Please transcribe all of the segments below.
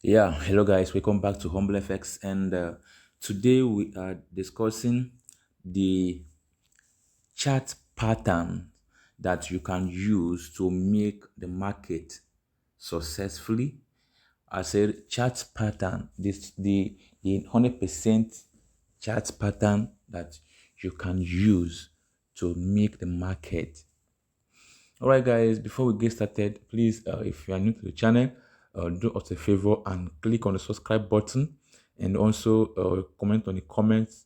Yeah, hello guys, welcome back to HumbleFx, and today we are discussing the chart pattern that you can use to make the market successfully. I said chart pattern, this the 100% chart pattern that you can use to make the market. All right, guys, before we get started, please, if you are new to the channel, do us a favor and click on the subscribe button, and also comment on the comments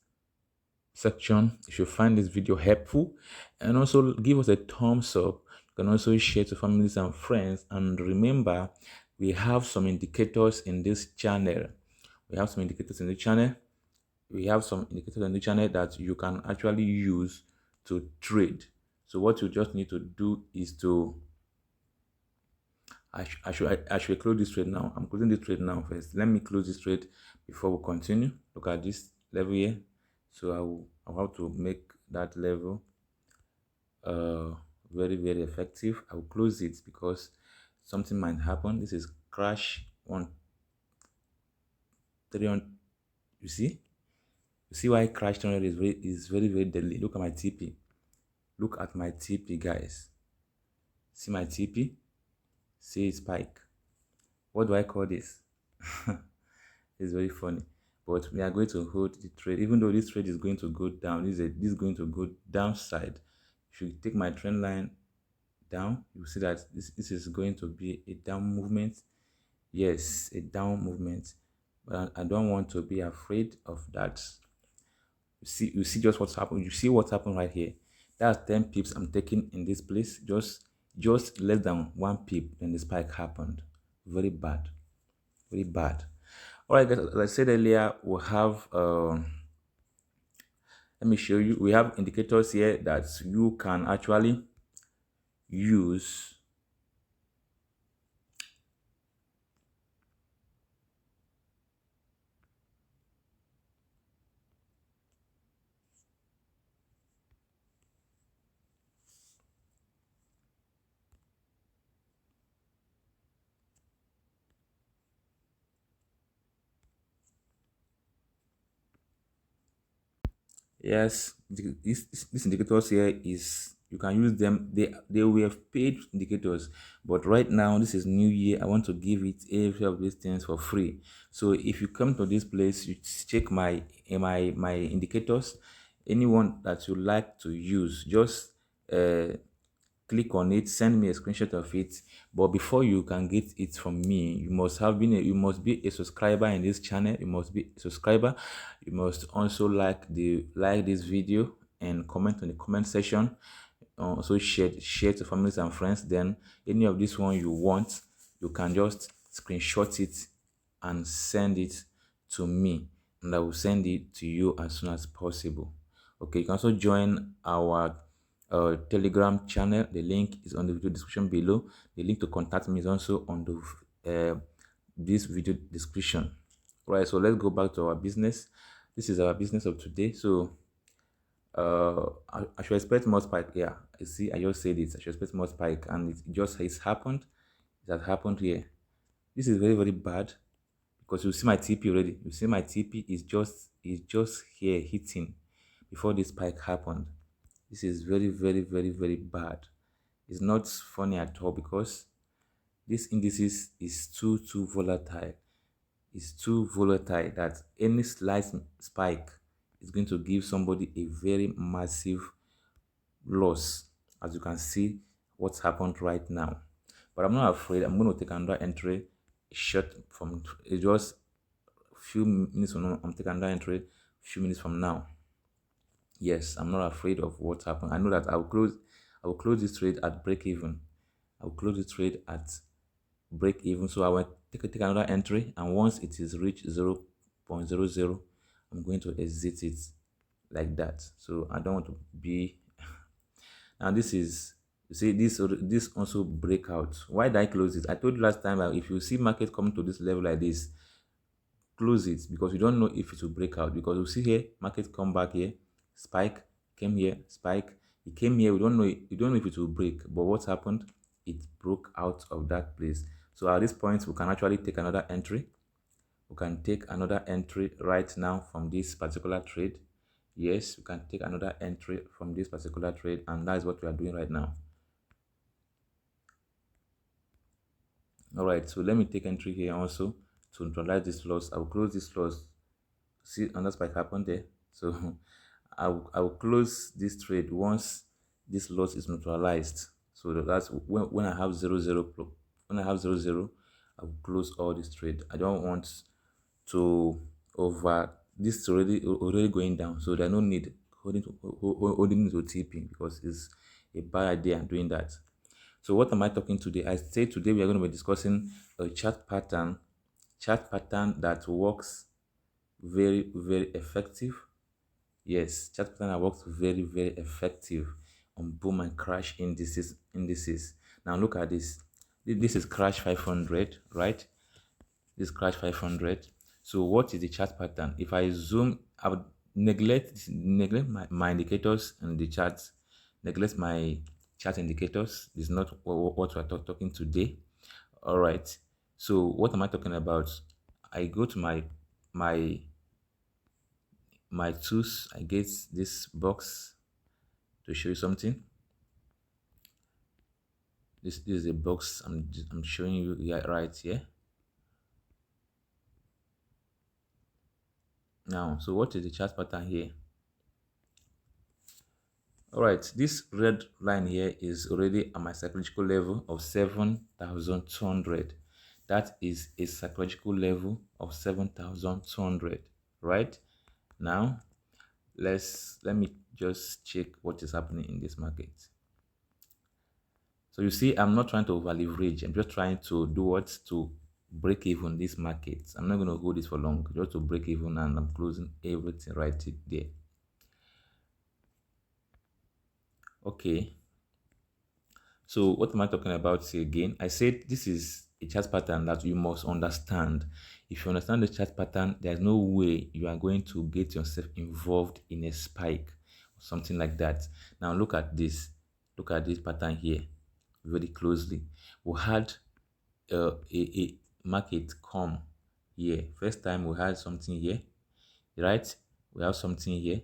section if you find this video helpful, and also give us a thumbs up. You can also share to families and friends. And remember, we have some indicators in this channel. We have some indicators in the channel. We have some indicators in the channel that you can actually use to trade. So what you just need to do is to I should close this trade now. I'm closing this trade now first. Let me close this trade before we continue. Look at this level here. So I'll have to make that level uh very effective. I will close it because something might happen. This is crash 1 300. You see why crash 300 is very deadly. Look at my TP. Look at my TP, guys. See my TP. See its spike. What do I call this? It's very funny. But we are going to hold the trade, even though this trade is going to go down. This is going to go downside. If you take my trend line down, you see that this is going to be a down movement. Yes, a down movement. But I don't want to be afraid of that. You see just what's happened. You see what's happened right here. That's 10 pips I'm taking in this place. Just less than 1 pip, then the spike happened. Very bad. Very bad. All right, guys, as I said earlier, we have let me show you. We have indicators here that you can actually use. Yes, this indicators here is you can use them. They were paid indicators, but right now this is new year. I want to give it every of these things for free. So if you come to this place, you check my indicators. Anyone that you like to use, just click on it, send me a screenshot of it. But before you can get it from me, you must be a subscriber in this channel. You must be a subscriber. You must also like this video and comment on the comment section. Also share to families and friends. Then any of this one you want, you can just screenshot it and send it to me, and I will send it to you as soon as possible. Okay, you can also join our Telegram channel. The link is on the video description below. The link to contact me is also on the this video description. Right, so let's go back to our business. This is our business of today. So I should expect more spike. Yeah, you see, I just said it. I should expect more spike, and it just has happened. It has happened here. This is very bad because you see my TP already. You see my TP is just here hitting before this spike happened. This is very bad. It's not funny at all because this indices is too volatile. It's too volatile that any slight spike is going to give somebody a very massive loss, as you can see what's happened right now. But I'm not afraid. I'm going to take another entry short from just few minutes from now. I'm taking another entry few minutes from now. Yes, I'm not afraid of what happened. I know that I will close this trade at break even. I will close the trade at break even. So I will take another entry, and once it is reached 0.00, I'm going to exit it like that. So I don't want to be now this is, you see, this also breakout. Why did I close it? I told you last time that if you see market coming to this level like this, close it, because you don't know if it will break out. Because you see here, market come back here, spike, came here, spike, it came here. We don't know if it will break, but what happened? It broke out of that place. So at this point, we can actually take another entry. We can take another entry right now from this particular trade. Yes, we can take another entry from this particular trade, and that is what we are doing right now. All right, so let me take entry here also to neutralize this loss. I will close this loss. See, another spike happened there. So I will close this trade once this loss is neutralized. So that's when I have 0 0 when I have 0 0, I will close all this trade. I don't want to over this is already going down, so there's no need holding to TP, because it's a bad idea doing that. So what am I talking today? I say today we are going to be discussing a chart pattern that works very, very effective. Yes, chart pattern that works very, very effective on boom and crash indices. Now look at this. This is crash 500, right? This crash 500. So what is the chart pattern? If I zoom, I would neglect my indicators and the charts, neglect my chart indicators. This is not what we're talking today. All right. So what am I talking about? I go to my my tools. I get this box to show you something. This is a box I'm showing you here, right here. Now, so what is the chart pattern here? All right, this red line here is already at my psychological level of 7,200. That is a psychological level of 7,200, right? Now, let me just check what is happening in this market. So you see, I'm not trying to over leverage. I'm just trying to do what to break even this market. I'm not going to hold this for long, just to break even, and I'm closing everything right there. Okay. So what am I talking about here again? I said this is a chart pattern that you must understand. If you understand the chart pattern, there's no way you are going to get yourself involved in a spike or something like that. Now look at this. Look at this pattern here very closely. We had a market come here. First time we had something here, right? We have something here.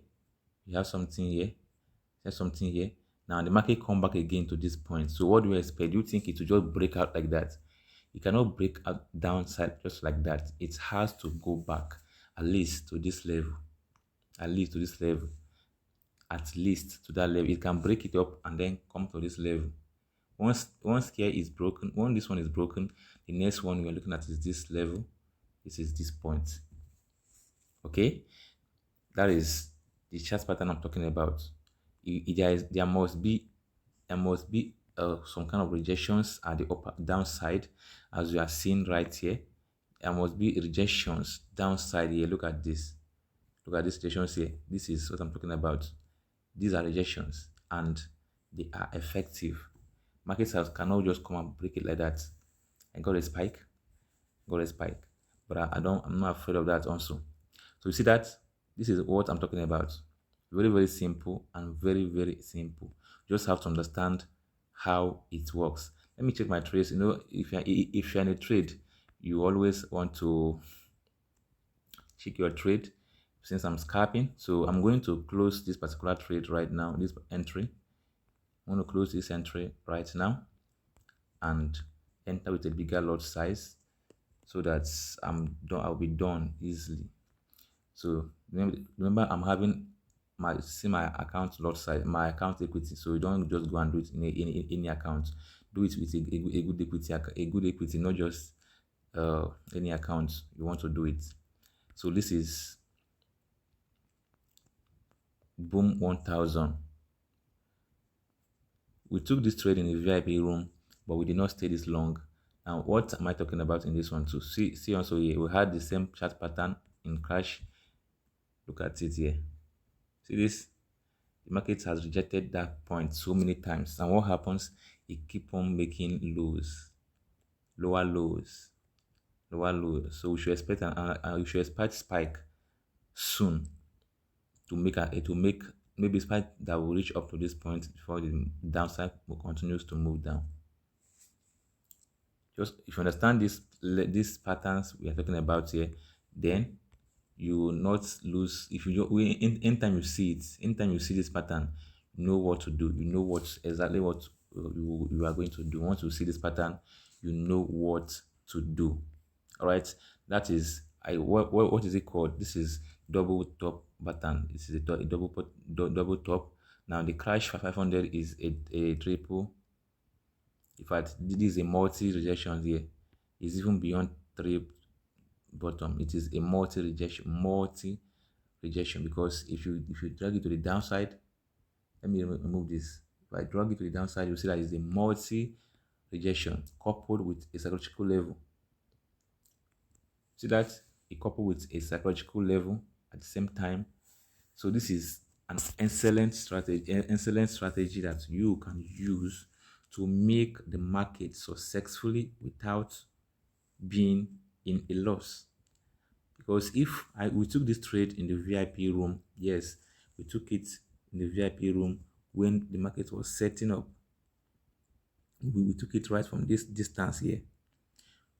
We have something here. There's something here. Now the market come back again to this point. So what do you expect? Do you think it will just break out like that? It cannot break out downside just like that. It has to go back at least to this level. At least to this level. At least to that level. It can break it up and then come to this level. Once here is broken, when this one is broken, the next one we're looking at is this level. This is this point. Okay, that is the chart pattern I'm talking about. There must be some kind of rejections at the upper downside, as you are seeing right here. There must be rejections downside here. Look at this. Look at these rejections here. This is what I'm talking about. These are rejections and they are effective. Markets cannot just come and break it like that. I got a spike, but I'm not afraid of that also. So you see that this is what I'm talking about. Very, very simple and very, very simple. Just have to understand how it works. Let me check my trades. You know, if you're in a trade, you always want to check your trade. Since I'm scalping, so I'm going to close this particular trade right now, this entry. I'm going to close this entry right now and enter with a bigger lot size so that I'll be done easily. So remember I'm having my account lot size, my account equity. So you don't just go and do it in any account. Do it with a good equity, not just any account you want to do it. So this is boom 1000. We took this trade in a VIP room, but we did not stay this long. Now what am I talking about in this one too? See also here, we had the same chart pattern in crash. Look at it here. See this? The market has rejected that point so many times, and what happens? It keep on making lows, lower lows, lower lows. So we should expect we should expect spike soon to make maybe spike that will reach up to this point before the downside will continues to move down. Just if you understand these patterns we are talking about here, then you will not lose. If you don't, anytime you see it, anytime you see this pattern, you know what to do. You know what exactly what you are going to do. Once you see this pattern, you know what to do. All right, that is what is it called? This is double top pattern. This is a double top. Now the crash 500 is a triple. In fact, this is a multi rejection here. It's even beyond three bottom. It is a multi rejection, because if you drag it to the downside, let me remove this. If I drag it to the downside, you see that it's a multi rejection coupled with a psychological level. See that? It coupled with a psychological level at the same time. So this is an excellent strategy that you can use to make the market successfully without being in a loss. Because if we took this trade in the VIP room, yes, we took it in the VIP room when the market was setting up. We took it right from this distance here.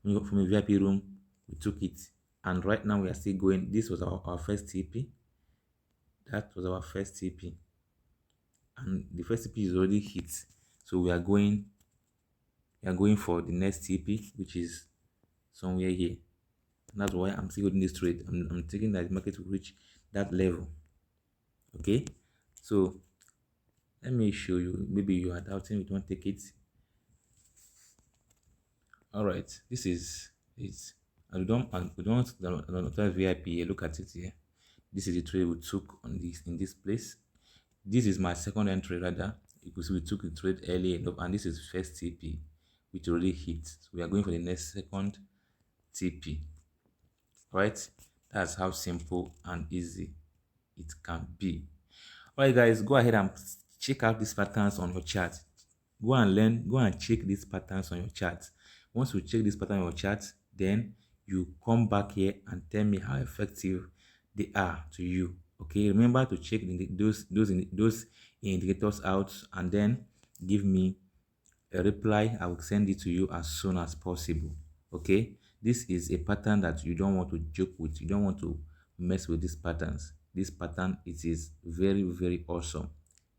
From a VIP room, we took it. And right now we are still going. This was our first TP. That was our first TP. And the first TP is already hit. So we are going for the next TP, which is somewhere here. And that's why I'm still holding this trade. I'm thinking that the market will reach that level. Okay, so let me show you. Maybe you are doubting, we don't take it. All right, this is it. And we don't VIP here. Look at it here. This is the trade we took on this in this place. This is my second entry rather, because we took the trade early enough, and this is first TP, which already hit. So we are going for the next second TP. Right, that's how simple and easy it can be. All right, guys, go ahead and check out these patterns on your chart. Go and check these patterns on your chart. Once you check this pattern on your chart, then you come back here and tell me how effective they are to you. Okay, remember to check those indicators out, and then give me a reply. I will send it to you as soon as possible. Okay, this is a pattern that you don't want to joke with. You don't want to mess with these patterns. This pattern, it is very, very awesome.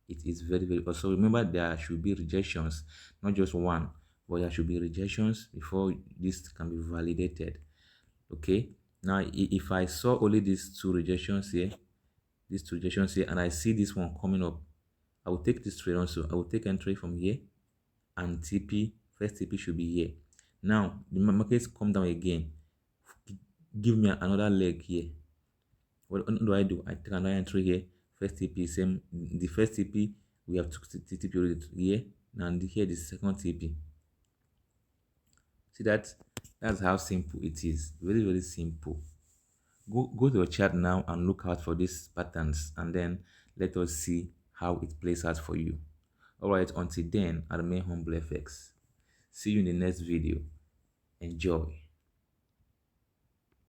It is very, very awesome. Remember, there should be rejections, not just one, but there should be rejections before this can be validated. Okay, now if I saw only these two rejections here, and I see this one coming up, I will take this trade also. I will take entry from here, and TP, first TP should be here. Now the markets come down again, give me another leg here. What do? I take another entry here, first TP, same. The first TP we have took TP already here, and here the second TP. See that? That's how simple it is. Very, very simple. Go to your chart now and look out for these patterns, and then let us see how it plays out for you. All right, until then, I remain HumbleFx. See you in the next video. Enjoy.